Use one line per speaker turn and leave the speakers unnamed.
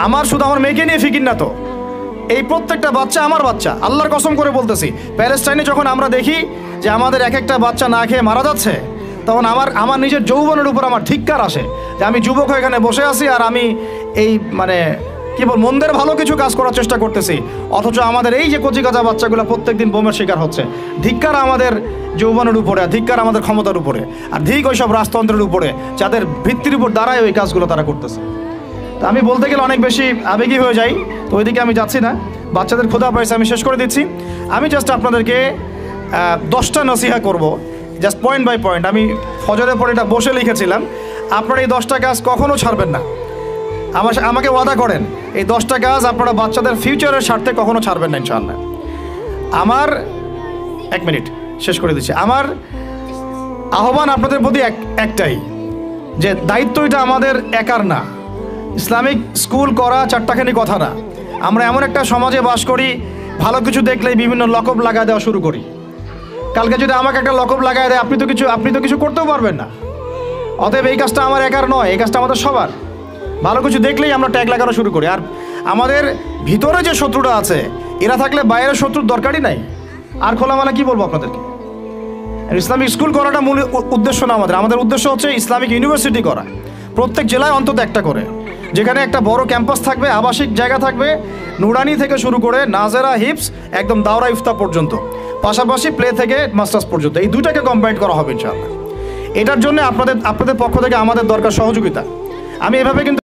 আমার শুধু আমার মেয়েকে নিয়ে ফিকির না তো, এই প্রত্যেকটা বাচ্চা আমার বাচ্চা। আল্লাহর কসম করে বলতেছি, প্যালেস্টাইনে যখন আমরা দেখি যে আমাদের এক একটা বাচ্চা না খেয়ে মারা যাচ্ছে, তখন আমার নিজের যৌবনের উপর আমার ধিক্কার আসে যে আমি যুবক এখানে বসে আছি আর আমি এই মানে কি বল মন্দের ভালো কিছু কাজ করার চেষ্টা করতেছি, অথচ আমাদের এই যে কচিকাঁচা বাচ্চাগুলো প্রত্যেকদিন বোমের শিকার হচ্ছে। ধিক্কার আমাদের যৌবনের উপরে, ধিক্কার আমাদের ক্ষমতার উপরে, আর ধিক ওইসব রাজতন্ত্রের উপরে যাদের ভিত্তির উপর দাঁড়ায় ওই কাজগুলো তারা করতেছে। তো আমি বলতে গেলে অনেক বেশি আবেগী হয়ে যাই, তো ওইদিকে আমি যাচ্ছি না। বাচ্চাদের ক্ষুধা পাইছে, আমি শেষ করে দিচ্ছি। আমি জাস্ট আপনাদেরকে 10টা নসিহা করব, জাস্ট পয়েন্ট বাই পয়েন্ট। আমি ফজরের পরে এটা বসে লিখেছিলাম। আপনারা এই 10টা কাজ কখনো ছাড়বেন না। আমাকে ওয়াদা করেন এই 10টা কাজ আপনারা বাচ্চাদের ফিউচারের স্বার্থে কখনো ছাড়বেন না ইনশাআল্লাহ। আমার 1 মিনিট শেষ করে দিচ্ছি। আমার আহ্বান আপনাদের প্রতি একটাই, যে দায়িত্ব এটা আমাদের একার না। ইসলামিক স্কুল করা চারটাখানি কথা না। আমরা এমন একটা সমাজে বাস করি, ভালো কিছু দেখলেই বিভিন্ন লকব লাগায় দেওয়া শুরু করি। কালকে যদি আমাকে একটা লকব লাগায় দেয়, আপনি তো কিছু করতেও পারবেন না। অতএব এই কাজটা আমার একার নয়, এই কাজটা আমাদের সবার। ভালো কিছু দেখলেই আমরা ট্যাগ লাগানো শুরু করি। আর আমাদের ভিতরে যে শত্রুটা আছে, এরা থাকলে বাইরের শত্রুর দরকারই নাই। আর খোলামেলা কি বলবো আপনাদেরকে? ইসলামিক স্কুল করাটা মূল উদ্দেশ্য না আমাদের উদ্দেশ্য হচ্ছে ইসলামিক ইউনিভার্সিটি করা, প্রত্যেক জেলায় অন্তত একটা করে, যেখানে একটা বড় ক্যাম্পাস থাকবে, আবাসিক জায়গা থাকবে, নুরানি থেকে শুরু করে নাজেরা, হিপস, একদম দাওরা ইফতা পর্যন্ত, পাশাপাশি প্লে থেকে মাস্টার্স পর্যন্ত, এই দুটাকে কম্বাইন করা হবে ইনশাআল্লাহ। এটার জন্য আপনাদের পক্ষ থেকে আমাদের দরকার সহযোগিতা। আমি এভাবে কিন্তু